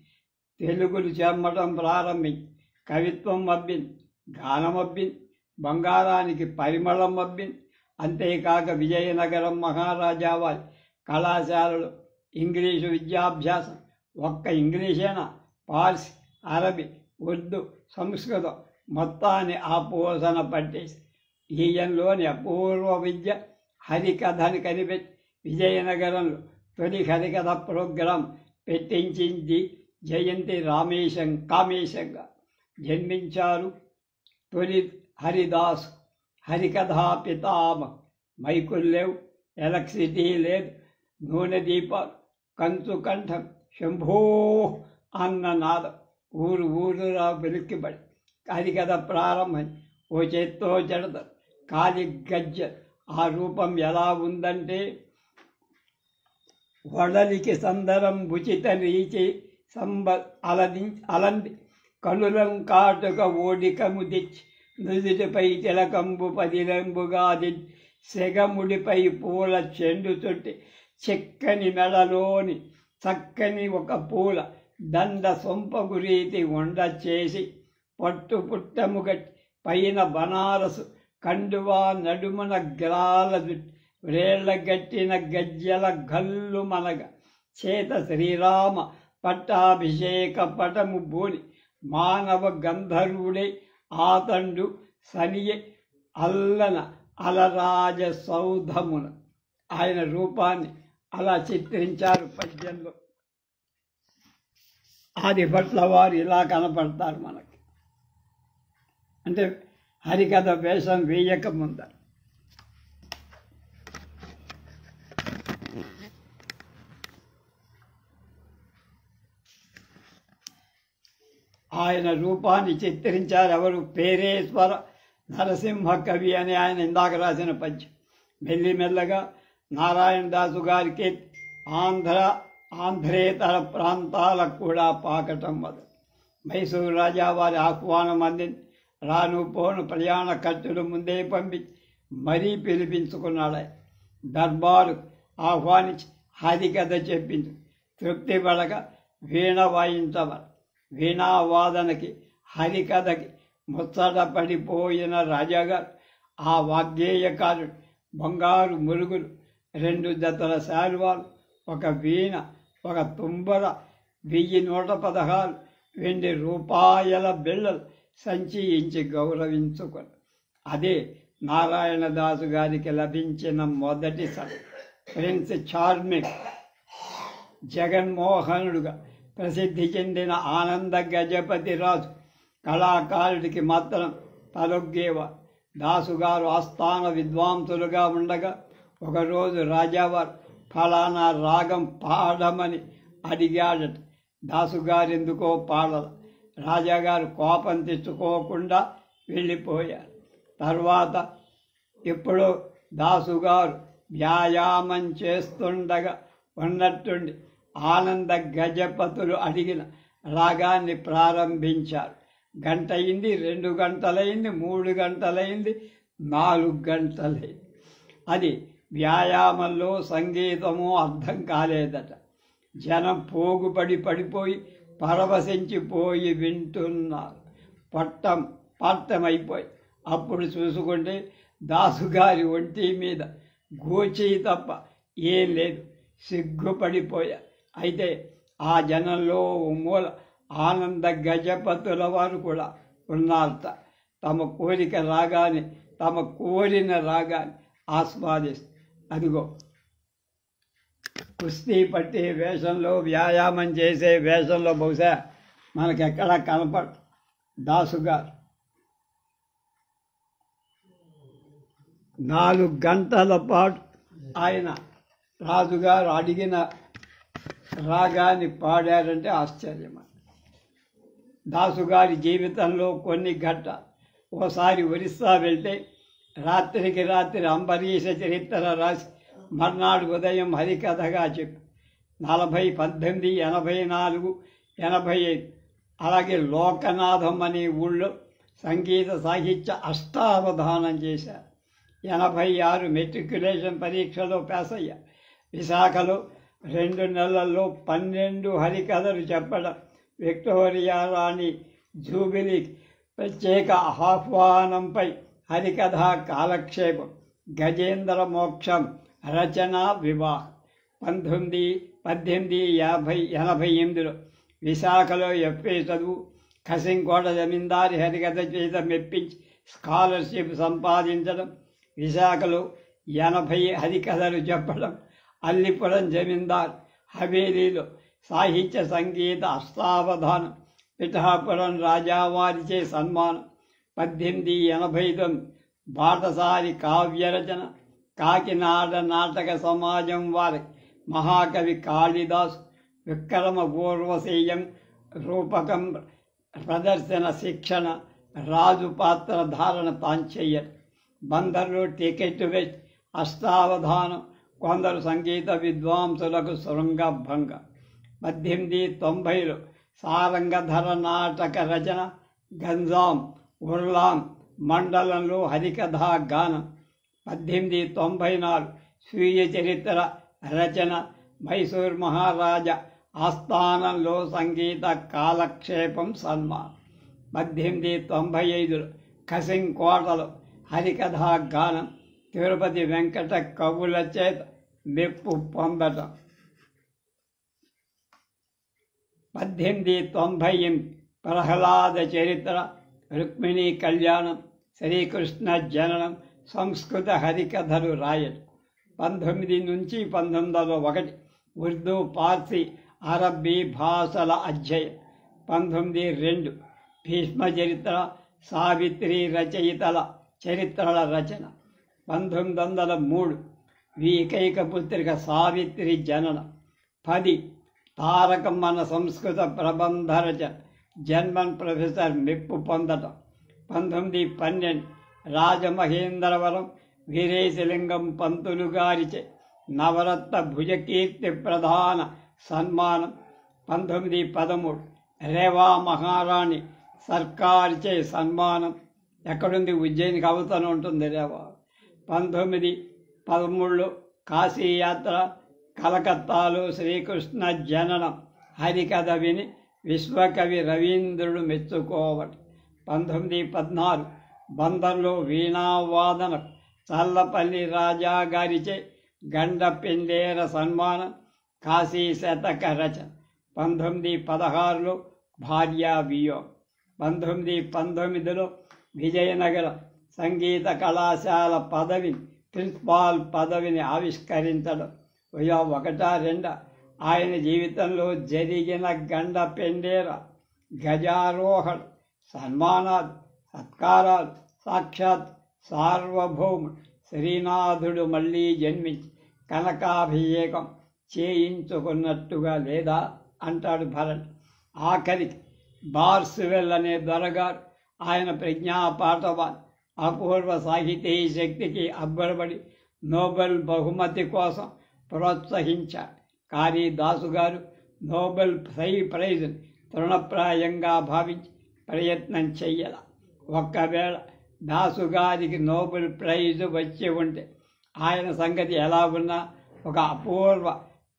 తెలుగులు చెమ్మటం ప్రారంభించి కవిత్వం అబ్బింది, గానం అబ్బింది, బంగారానికి పరిమళం అబ్బింది. అంతేకాక విజయనగరం మహారాజా వారి కళాశాలలో ఇంగ్లీషు విద్యాభ్యాసం ఒక్క ఇంగ్లీషేనా, పార్సీ, అరబీ, ఉర్దూ, సంస్కృతం మొత్తాన్ని ఆ పోసన పట్టేసి ఈయంలోని అపూర్వ విద్య హరికథని కనిపెట్టి విజయనగరంలో తొలి హరికథ ప్రోగ్రాం పెట్టించింది జయంతి కామేశంగా జన్మించారు. తొలి హరిదాసు హరికథా పితామహ. మైకులు లేవు, ఎలక్ట్రిసిటీ లేదు, నూనె దీపాలు, కంచు కంఠం, శంభో అన్న నాదం ఊరురా వెలిక్కిపడి హరికథ ప్రారంభం. ఓ చేత్తో జడత కాలి గజ్జ. ఆ రూపం ఎలా ఉందంటే వడలికి సందరం ఉచిత రీచి అలంది కనులం కాటుక ఓడికము తెచ్చి నుదుటిపై తిలకంబు పదిలంబుగా దించి సెగముడిపై పూల చెండు చుట్టి చెక్కని మెడలోని చక్కని ఒక పూల దండ సొంపగు రీతి ఉండ చేసి పట్టు పుట్టము గట్టి పైన బనారసు కండువా నడుమన గ్రాల జుట్టు వ్రేళ్ల గట్టిన గజ్జల గల్లు మనగ చేత శ్రీరామ పట్టాభిషేక పటము బోని మానవ గంధర్వుడే ఆతండు సనియే అల్లన అలరాజ సౌధమున. ఆయన రూపాన్ని అలా చిత్రించారు పద్యంలో. ఆదిభట్ల వారు ఇలా కనపడతారు మనకి. అంటే హరికథ వేషం వేయక ముందర. ఆయన రూపాన్ని చిత్రించారు ఎవరు? పేరేశ్వర నరసింహ కవి అని ఆయన ఇందాక రాసిన పద్యం. మెల్లిమెల్లగా నారాయణ దాసు గారికి ఆంధ్రేతర ప్రాంతాలకు కూడా పాకటం మొదలు. మైసూరు రాజా వారి ఆహ్వానం అందింది. రాను పోను ప్రయాణ ఖర్చులు ముందే పంపించి మరీ పిలిపించుకున్నాడు. దర్బారు ఆహ్వానించి హరికథ చెప్పింది. తృప్తి పడక వీణ వాయించవరు. వీణావాదనకి హరికథకి ముచ్చట పడిపోయిన రాజాగారు ఆ వాగ్గేయకారుడు బంగారు మురుగులు, 2 జతల శాలువాలు, ఒక వీణ, ఒక తుంబర, 1116 వెండి రూపాయల బిళ్ళలు సంచి ఇచ్చి గౌరవించుకొని అదే నారాయణదాసు గారికి లభించిన మొదటి ప్రిన్స్ చార్మింగ్. జగన్మోహనుడుగా ప్రసిద్ధి చెందిన ఆనంద గజపతి రాజు కళాకారుడికి మాత్రం తలొగ్గేవారు. దాసుగారు ఆస్థాన విద్వాంసులుగా ఉండగా ఒకరోజు రాజావారు ఫలానా రాగం పాడమని అడిగాడట. దాసుగారెందుకో పాడల. రాజాగారు కోపం తెచ్చుకోకుండా వెళ్ళిపోయారు. తర్వాత ఎప్పుడో దాసుగారు వ్యాయామం చేస్తుండగా ఉన్నట్టుండి ఆనంద గజపతులు అడిగిన రాగాన్ని ప్రారంభించారు. గంట అయింది, 2 గంటలైంది, 3 గంటలైంది, 4 గంటలైంది. అది వ్యాయామంలో సంగీతము అర్థం కాలేదట. జనం పోగుపడిపోయి పరవశించిపోయి వింటున్నారు. పట్టమైపోయి అప్పుడు చూసుకుంటే దాసుగారి ఒంటి మీద గోచి తప్ప ఏం లేదు. సిగ్గుపడిపోయా. అయితే ఆ జనంలో మూల ఆనంద గజపతుల వారు కూడా ఉన్నారట. తమ కోరిక రాగానే, తమ కోరిన రాగాన్ని ఆస్వాదిస్తారు. అదిగో కుస్తీ పట్టే వేషంలో, వ్యాయామం చేసే వేషంలో బహుశా మనకెక్కడా కనపడ దాసుగారు 4 గంటల పాటు ఆయన రాజుగారు అడిగిన రాగాన్ని పాడారంటే ఆశ్చర్యం. దాసుగారి జీవితంలో కొన్ని ఘట్టాలు. ఓసారి ఒరిస్సా వెళ్తే రాత్రికి రాత్రి అంబరీష చరిత్ర రాసి మర్నాడు ఉదయం హరికథగా చెప్పి 40, 18, 84, 85 అలాగే లోకనాథం అనే ఊళ్ళో సంగీత సాహిత్య అష్టావధానం చేశారు. 86 మెట్రికులేషన్ పరీక్షలో పాస్ అయ్యారు. విశాఖలో 2 నెలల్లో 12 హరికథలు చెప్పడం, విక్టోరియా రాణి జూబిలీ ప్రత్యేక ఆహ్వానంపై హరికథా కాలక్షేపం, గజేంద్ర మోక్షం రచన, వివాహం. 19 1888లో విశాఖలో FA చదువు, కసింకోట జమీందారి హరికథ చేత మెప్పించి స్కాలర్షిప్ సంపాదించడం, విశాఖలో 80 హరికథలు చెప్పడం, అల్లిపురం జమీందార్ హవేలీలో సాహిత్య సంగీత అష్టావధానం, పిఠాపురం రాజావారిచే సన్మానం, 1889 బాటసారి కావ్యరచన, కాకినాడ నాటక సమాజం వారి మహాకవి కాళిదాసు, విక్రమ పూర్వశీయం రూపకం ప్రదర్శన శిక్షణ, రాజు పాత్ర ధారణ తాంచెయ్యర్, బందర్లో టికెట్ వేసి అష్టావధానం, కొందరు సంగీత విద్వాంసులకు శృంగభంగ. 1890లో సారంగధర నాటక రచన, గంజాం ఉర్లాం మండలంలో హరికథా గానం. 1894 స్వీయ చరిత్ర రచన, మైసూర్ మహారాజా ఆస్థానంలో సంగీత కాలక్షేపం సన్మానం. 1895లో కసింకోటలో హరికథా గానం, తిరుపతి వెంకట కవుల చేత మెప్పు పొందటం. 1898 ప్రహ్లాద చరిత్ర, రుక్మిణీ కళ్యాణం, శ్రీకృష్ణ జననం, సంస్కృత హరికథలు రాయడం. 19 నుంచి 1901 ఉర్దూ, పార్సీ, అరబ్బీ భాషల అధ్యయనం. 1902 భీష్మ చరిత్ర, సావిత్రి రచయితల చరిత్రల రచన. 1903 ఏకైక పుత్రిక సావిత్రి జననం. 10 తారకం మన సంస్కృత ప్రబంధ రచన, జర్మన్ ప్రొఫెసర్ మెప్పు పొందటం. 1912 రాజమహేంద్రవరం వీరేశలింగం పంతులు గారిచే నవరత్న భుజకీర్తి ప్రధాన సన్మానం. 1913 రేవా మహారాణి సర్కార్చే సన్మానం. ఎక్కడుంది? ఉజ్జయినికి అవతల ఉంటుంది రేవా. 1913 కాశీయాత్ర, కలకత్తాలో శ్రీకృష్ణ జననం హరికథ విని విశ్వకవి రవీంద్రుడు మెచ్చుకోవటం. 1914 బందర్లో వీణావాదన చల్లపల్లి రాజా గారిచే గండ పెండేర సన్మానం, కాశీ శతక రచన. 1916లో భార్యా వియోగం. 1919లో విజయనగర సంగీత కళాశాల పదవిని, ప్రిన్సిపాల్ పదవిని ఆవిష్కరించడం. 1-2 ఆయన జీవితంలో జరిగిన గండ పెండేర, గజారోహణ, సన్మానాలు, సత్కారాలు, సాక్షాత్ సార్వభౌముడు శ్రీనాథుడు మళ్ళీ జన్మించి కనకాభిషేకం చేయించుకున్నట్టుగా లేదా అంటాడు భరణి. ఆఖరికి బార్స్వెల్ అనే దొరగారు ఆయన ప్రజ్ఞాపాఠవాన్, అపూర్వ సాహితీ శక్తికి అబ్బరబడి నోబెల్ బహుమతి కోసం ప్రోత్సహించారు. కాళిదాసు గారు నోబెల్ ప్రైజ్ని తృణప్రాయంగా భావించి ప్రయత్నం చెయ్యాల. ఒక్కవేళ దాసు గారికి నోబెల్ ప్రైజ్ వచ్చి ఉంటే ఆయన సంగతి ఎలా ఉన్నా ఒక అపూర్వ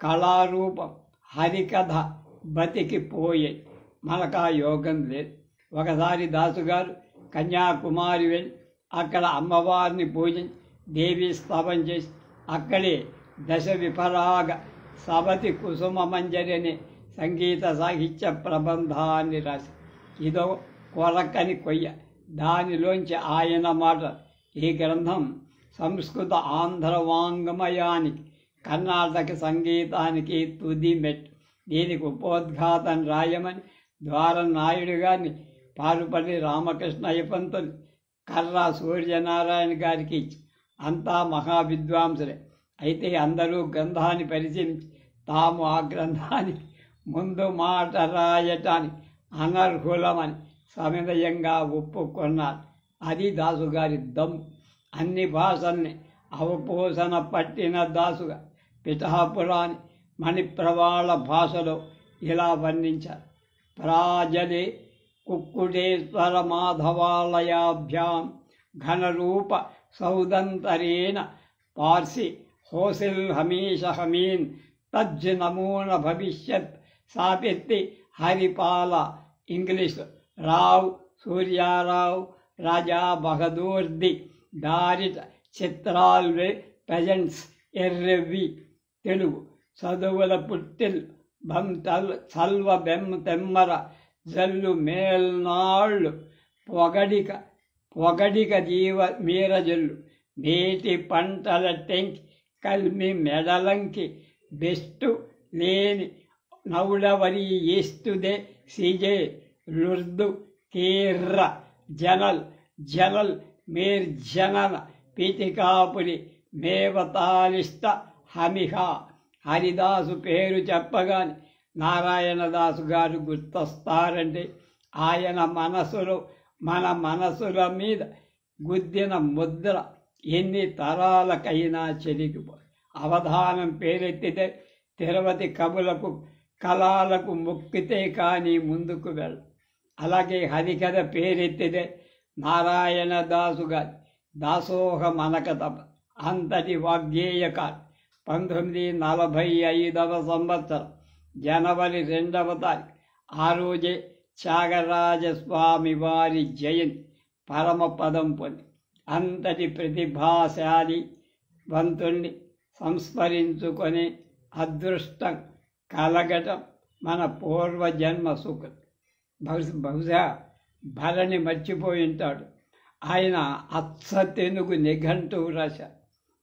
కళారూపం హరికథ బతికిపోయే. మనకా యోగం లేదు. ఒకసారి దాసుగారు కన్యాకుమారి వెళ్ళి అక్కడ అమ్మవారిని పూజించి దేవీ స్తవం చేసి అక్కడే దశ విపరాగ సవతి కుసుమ మంజరి అనే సంగీత సాహిత్య ప్రబంధాన్ని రాసి ఇదో కొరకని కొయ్య. దానిలోంచి ఆయన మాట, ఈ గ్రంథం సంస్కృత ఆంధ్ర వాంగ్మయానికి, కర్ణాటక సంగీతానికి తుది మెట్టు. దీనికి ఉపోద్ఘాతం రాయమని ద్వారం నాయుడు గారిని పారుపల్లి రామకృష్ణయ్య పంతులు, కర్రా సూర్యనారాయణ గారికి ఇచ్చి అంతా మహావిద్వాంసులే. అయితే అందరూ గ్రంథాన్ని పరిశీలించి తాము ఆ గ్రంథానికి ముందు మాట రాయటానికి అనర్హులమని సవినయంగా ఒప్పుకున్నారు. అది దాసుగారి దమ్ము. అన్ని భాషల్ని అవపోసన పట్టిన దాసుగా పిఠాపురాని మణిప్రవాళ భాషలో ఇలా వర్ణించారు. ప్రాజలే కుక్కుడేశ్వర మాధవాలయాభ్యాం ఘనరూప సౌదంతరేణ పార్సి హోసిల్ హమీష హమీన్ తజ్జ నమూన భవిష్యత్ సాపెత్తి హరిపాల. ఇంగ్లీష్ రావ్ సూర్యారావు రాజా బహదూర్ది దారిట చిత్రాల్వే ప్రజెంట్స్ ఎర్రెవ్వి. తెలుగు చదువుల పుట్టిల్ చల్వ తెమ్మర జల్లు మేల్నాళ్ళు పొగడిక జీవ మీరజల్లు నేటి పంటల టెంకి కల్మి మెడలంకి బెస్టు లేని నౌడవరి ఈస్తుదే సిజే లుర్దు కీర్ర జనల్ మేర్ జనన పీతికాపురి మేవతాలిష్ట హమిహ. హరిదాసు పేరు చెప్పగానే నారాయణదాసు గారు గుర్తొస్తారంటే ఆయన మన మనసుల మీద గుద్దిన ముద్ర ఎన్ని తరాలకైనా చెరిగిపో. అవధానం పేరెత్తితే తిరుపతి కళాలకు మొక్కితే కానీ ముందుకు వెళ్ళ. అలాగే హరికథ పేరెత్తితే నారాయణదాసు గారి దాసోహ మనకథ అంతటి వాగ్గేయకారు. 1945వ సంవత్సరం జనవరి 2వ తారీఖు ఆ రోజే త్యాగరాజస్వామి వారి జయంతి పరమపదం పొంది అంతటి ప్రతిభాశాలి వంతుణ్ణి సంస్మరించుకొని అదృష్టం కలగటం మన పూర్వజన్మ సుఖం. బహుశా భరణి మర్చిపోయి ఉంటాడు. ఆయన అచ్చ తెనుగు నిఘంటువు రాశారు.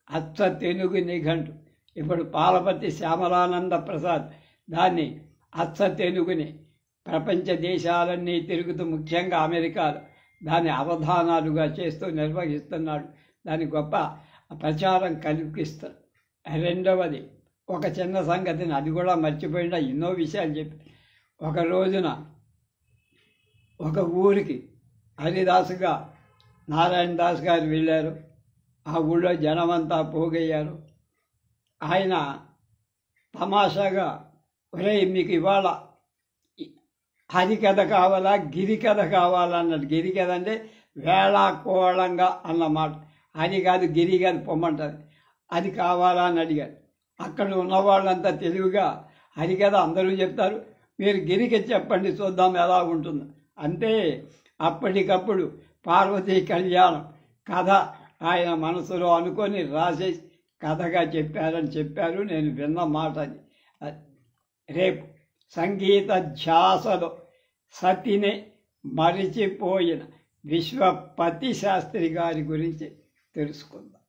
అచ్చ తెనుగు నిఘంటు. ఇప్పుడు పాలపతి శ్యామలానంద ప్రసాద్ దాన్ని అచ్చ తెనుగుని ప్రపంచ దేశాలన్నీ తిరుగుతూ ముఖ్యంగా అమెరికాలో దాన్ని అవధానాలుగా చేస్తూ నిర్వహిస్తున్నాడు. దాని గొప్ప ప్రచారం కల్పిస్తారు. రెండవది ఒక చిన్న సంగతిని అది కూడా మర్చిపోయినా ఎన్నో విషయాలు చెప్పి ఒక రోజున ఒక ఊరికి హరిదాసుగా నారాయణ దాస్ గారు వెళ్ళారు. ఆ ఊళ్ళో జనమంతా పోగయ్యారు. ఆయన తమాషాగా ఒరే మీకు ఇవాళ హరికథ కావాలా గిరికథ కావాలా అన్నాడు. గిరికథ అంటే వేళాకోళంగా అన్నమాట. హరి కాదు గిరి కాదు పొమ్మంటుంది. అది కావాలా అని అడిగాడు. అక్కడ ఉన్నవాళ్ళంతా తెలివిగా హరికథ అందరూ చెప్తారు, మీరు గిరికి చెప్పండి చూద్దాం ఎలా ఉంటుందో. అంతే అప్పటికప్పుడు పార్వతీ కళ్యాణం కథ ఆయన మనసులో అనుకొని రాసేసి కథగా చెప్పారు. నేను విన్న మాట అది. రేపు సంగీత ధ్యాసలో సతిని మరిచిపోయిన విశ్వపతి శాస్త్రి గారి గురించి తెలుసుకుందాం.